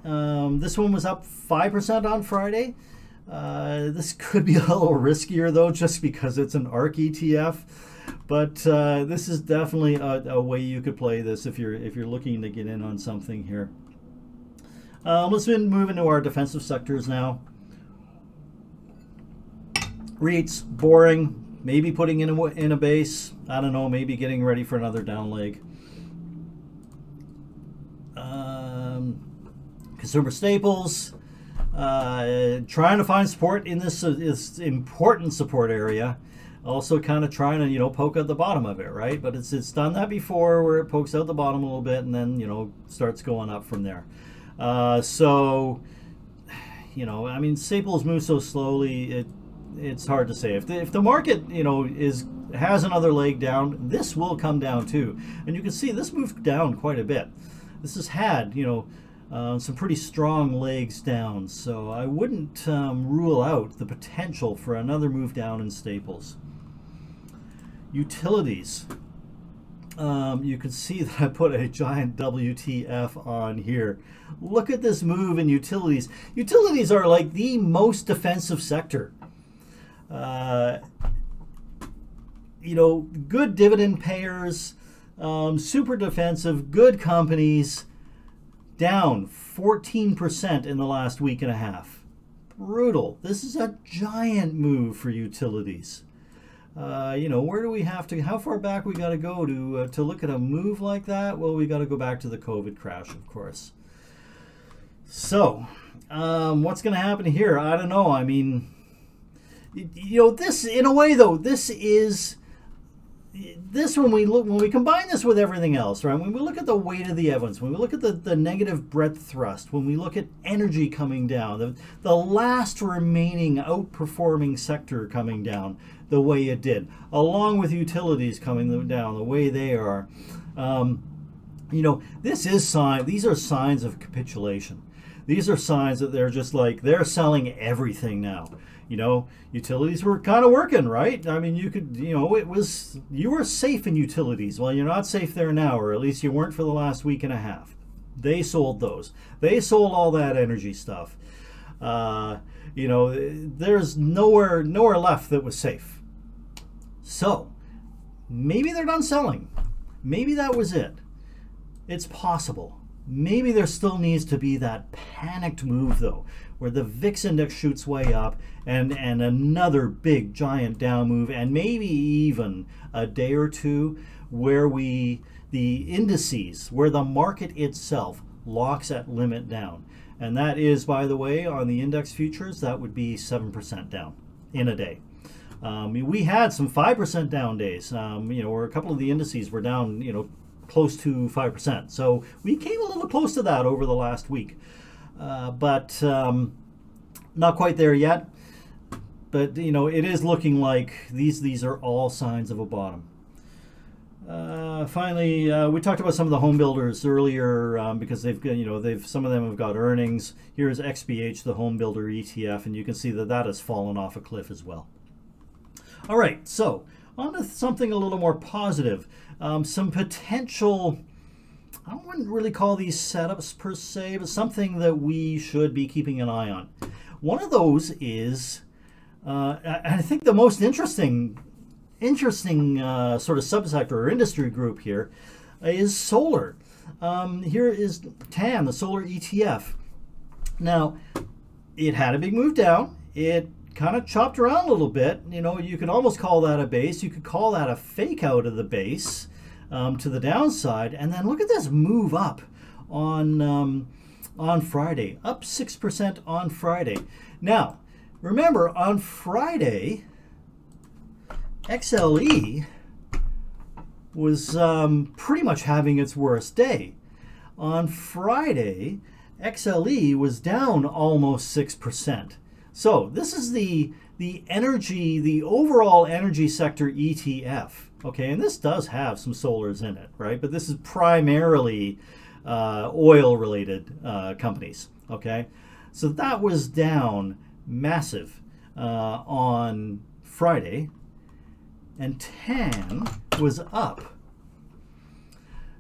This one was up 5% on Friday. This could be a little riskier though, just because it's an ARK ETF. But this is definitely a way you could play this if you're looking to get in on something here. Let's move into our defensive sectors now. REITs, boring. Maybe putting in a base. I don't know. Maybe getting ready for another down leg. Consumer staples. Trying to find support in this important support area. Also kind of trying to, you know, poke out the bottom of it, right? But it's done that before, where it pokes out the bottom a little bit and then, you know, starts going up from there. So, you know, I mean, staples move so slowly, it's hard to say. If the market, you know, has another leg down, this will come down too. And you can see this moved down quite a bit. This has had, you know, some pretty strong legs down. So I wouldn't rule out the potential for another move down in staples. Utilities. You can see that I put a giant WTF on here. Look at this move in utilities. Utilities are like the most defensive sector. You know, good dividend payers, super defensive, good companies, down 14% in the last week and a half. Brutal. This is a giant move for utilities. You know, where do we have to, how far back we got to go to look at a move like that? Well, we got to go back to the COVID crash, of course. So, what's going to happen here? I don't know. I mean, you know, this, in a way, though, this when we combine this with everything else, right? When we look at the weight of the evidence, when we look at the negative breadth thrust, when we look at energy coming down, the last remaining outperforming sector coming down the way it did, along with utilities coming down the way they are, you know, these are signs of capitulation. These are signs that they're just like, they're selling everything now. You know, utilities were kind of working, right? I mean, you could, you know, you were safe in utilities. Well, you're not safe there now, or at least you weren't for the last week and a half. They sold those. They sold all that energy stuff. You know, there's nowhere left that was safe. So maybe they're done selling. Maybe that was it. It's possible. Maybe there still needs to be that panicked move, though, where the VIX index shoots way up and another big giant down move, and maybe even a day or two where the indices, where the market itself locks at limit down. And that is, by the way, on the index futures, that would be 7% down in a day. We had some 5% down days, you know, where a couple of the indices were down, you know, close to 5%. So we came a little close to that over the last week, but not quite there yet. But, you know, it is looking like these are all signs of a bottom. Finally, we talked about some of the home builders earlier because they've, you know, some of them have got earnings. Here's XBH, the home builder ETF, and you can see that that has fallen off a cliff as well. All right, so on to something a little more positive. Some potential, I wouldn't really call these setups per se, but something that we should be keeping an eye on. One of those is, I think the most interesting sort of subsector or industry group here is solar. Here is TAN, the solar ETF. Now, it had a big move down. It kind of chopped around a little bit. You know, you could almost call that a base. You could call that a fake out of the base to the downside. And then look at this move up on Friday, up 6% on Friday. Now, remember, on Friday, XLE was pretty much having its worst day. On Friday, XLE was down almost 6%. So this is the energy, the overall energy sector ETF. Okay, and this does have some solars in it, right? But this is primarily oil-related companies. Okay, so that was down massive on Friday, and TAN was up.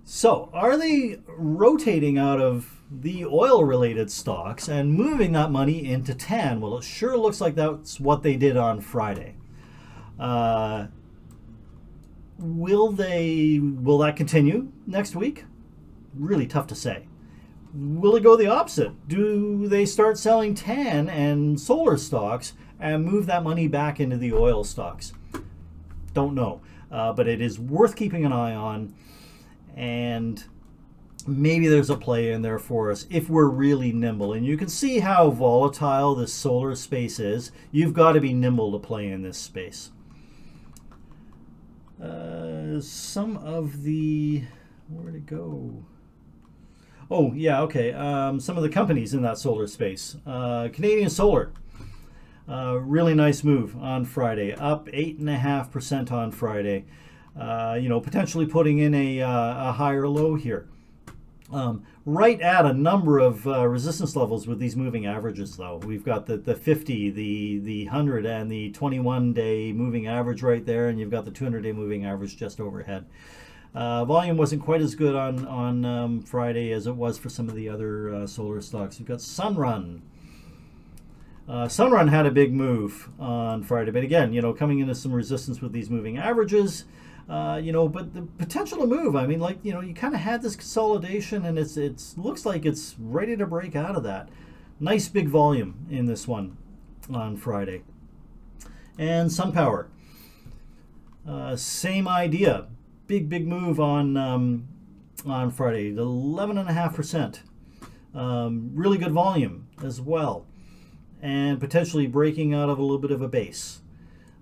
So are they rotating out of the oil-related stocks and moving that money into TAN? Well, it sure looks like that's what they did on Friday. Will that continue next week? Really tough to say. Will it go the opposite? Do they start selling TAN and solar stocks and move that money back into the oil stocks? Don't know, but it is worth keeping an eye on. And maybe there's a play in there for us if we're really nimble. And you can see how volatile this solar space is. You've got to be nimble to play in this space. Some of the, where'd it go? Oh, yeah, okay. Some of the companies in that solar space. Canadian Solar, really nice move on Friday, up 8.5% on Friday. You know, potentially putting in a higher low here. Right at a number of resistance levels with these moving averages, though. We've got the 50, the 100, and the 21-day moving average right there, and you've got the 200-day moving average just overhead. Volume wasn't quite as good on Friday as it was for some of the other solar stocks. We've got Sunrun. Sunrun had a big move on Friday, but again, you know, coming into some resistance with these moving averages. You know, but the potential to move, I mean, like, you know, you kind of had this consolidation, and it looks like it's ready to break out of that. Nice big volume in this one on Friday. And SunPower, same idea, big move on Friday, 11.5%. Really good volume as well, and potentially breaking out of a little bit of a base.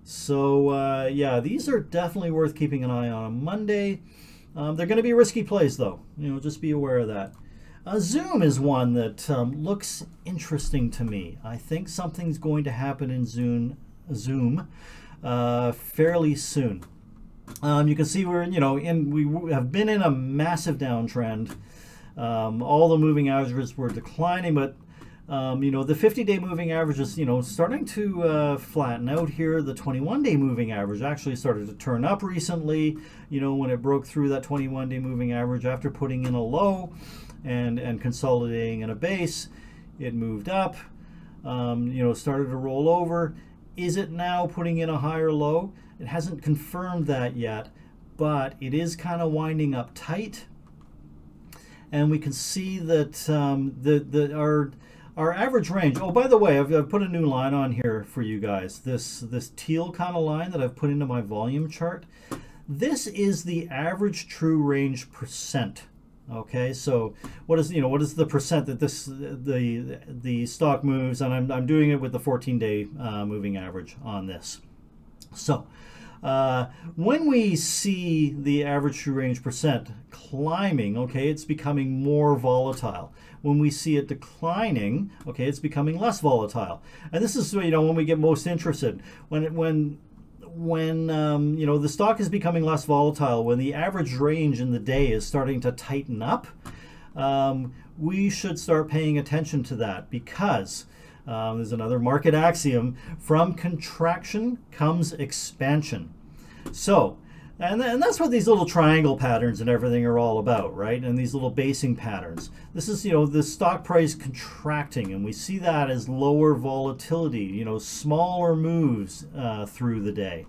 So yeah, these are definitely worth keeping an eye on Monday. They're going to be risky plays, though. You know, just be aware of that. Zoom is one that looks interesting to me. I think something's going to happen in Zoom fairly soon. You can see we're, you know, we have been in a massive downtrend. All the moving averages were declining, but you know, the 50-day moving average is, you know, starting to flatten out here. The 21-day moving average actually started to turn up recently, you know, when it broke through that 21-day moving average after putting in a low and consolidating in a base. It moved up, you know, started to roll over. Is it now putting in a higher low? It hasn't confirmed that yet, but it is kind of winding up tight. And we can see that our average range, oh, by the way, I've put a new line on here for you guys. This teal kind of line that I've put into my volume chart. This is the average true range percent. Okay, so what is the percent that the stock moves? And I'm doing it with the 14-day moving average on this. So when we see the average true range percent climbing, okay, it's becoming more volatile. When we see it declining, okay, it's becoming less volatile. And this is, you know, when we get most interested. When you know, the stock is becoming less volatile, when the average range in the day is starting to tighten up, we should start paying attention to that, because there's another market axiom: from contraction comes expansion. So, and that's what these little triangle patterns and everything are all about, right? And these little basing patterns. This is, you know, the stock price contracting, and we see that as lower volatility, you know, smaller moves through the day.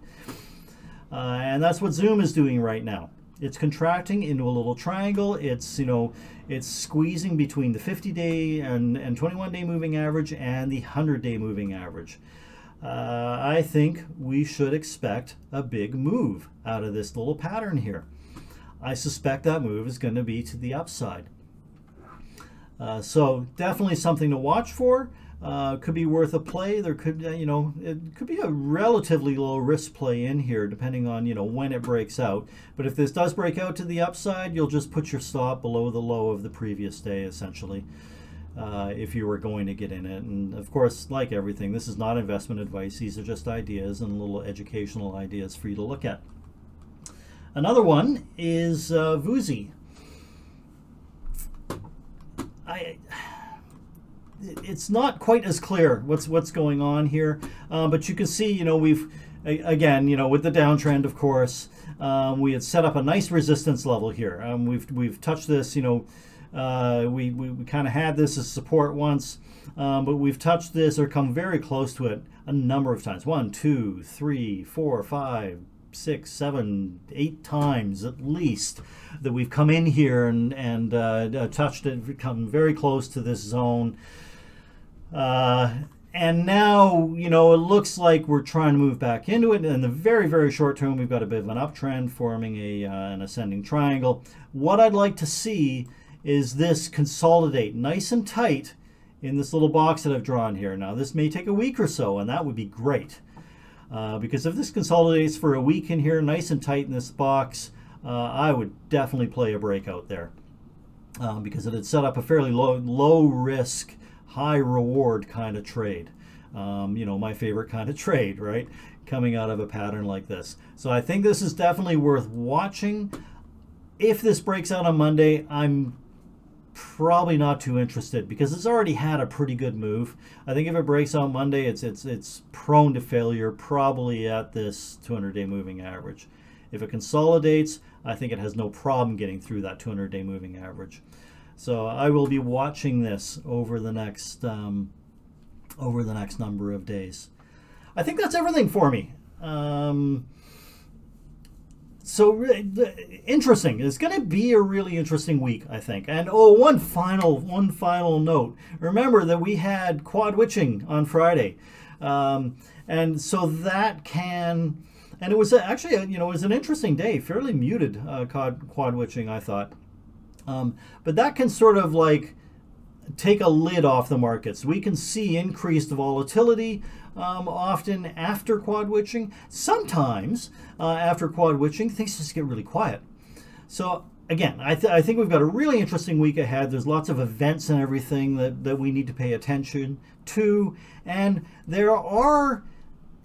And that's what Zoom is doing right now. It's contracting into a little triangle. It's, you know, it's squeezing between the 50-day and 21-day moving average and the 100-day moving average. I think we should expect a big move out of this little pattern here. I suspect that move is going to be to the upside. So definitely something to watch for. Could be worth a play. There could, you know, it could be a relatively low risk play in here, depending on, you know, when it breaks out. But if this does break out to the upside, you'll just put your stop below the low of the previous day, essentially, if you were going to get in it. And of course, like everything, this is not investment advice. These are just ideas and little educational ideas for you to look at. Another one is VUZI. It's not quite as clear what's going on here, but you can see, you know, we've, again, you know, with the downtrend, of course, we had set up a nice resistance level here. We've touched this, you know, we kind of had this as support once, but we've touched this or come very close to it a number of times. 1, 2, 3, 4, 5, 6, 7, 8 times at least that we've come in here and touched it, come very close to this zone. And now, you know, it looks like we're trying to move back into it. In the very, very short term, we've got a bit of an uptrend forming an ascending triangle. What I'd like to see is this consolidate nice and tight in this little box that I've drawn here. Now this may take a week or so, and that would be great. Because if this consolidates for a week in here nice and tight in this box, I would definitely play a breakout there. Because it had set up a fairly low risk, high reward kind of trade. You know, my favorite kind of trade, right? Coming out of a pattern like this. So I think this is definitely worth watching. If this breaks out on Monday, I'm probably not too interested because it's already had a pretty good move. I think if it breaks out Monday, it's prone to failure, probably at this 200-day moving average. If it consolidates, I think it has no problem getting through that 200-day moving average. So I will be watching this over the next number of days. I think that's everything for me. So interesting. It's going to be a really interesting week, I think. And oh, one final note. Remember that we had quad witching on Friday, and so that can. And it was actually, you know, it was an interesting day, fairly muted quad witching, I thought. But that can sort of like take a lid off the markets. We can see increased volatility often after quad witching. Sometimes after quad witching, things just get really quiet. So again, I think we've got a really interesting week ahead. There's lots of events and everything that we need to pay attention to. And there are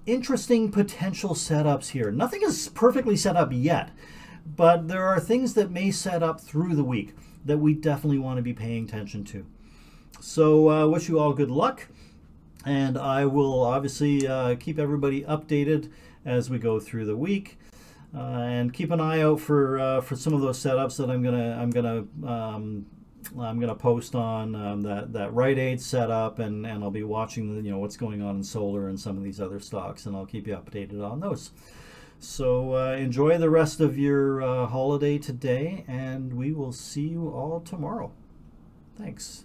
interesting potential setups here. Nothing is perfectly set up yet, but there are things that may set up through the week that we definitely want to be paying attention to. So wish you all good luck, and I will obviously keep everybody updated as we go through the week, and keep an eye out for some of those setups that I'm gonna post on that Rite Aid setup, and I'll be watching you know what's going on in solar and some of these other stocks, and I'll keep you updated on those. So enjoy the rest of your holiday today, and we will see you all tomorrow. Thanks.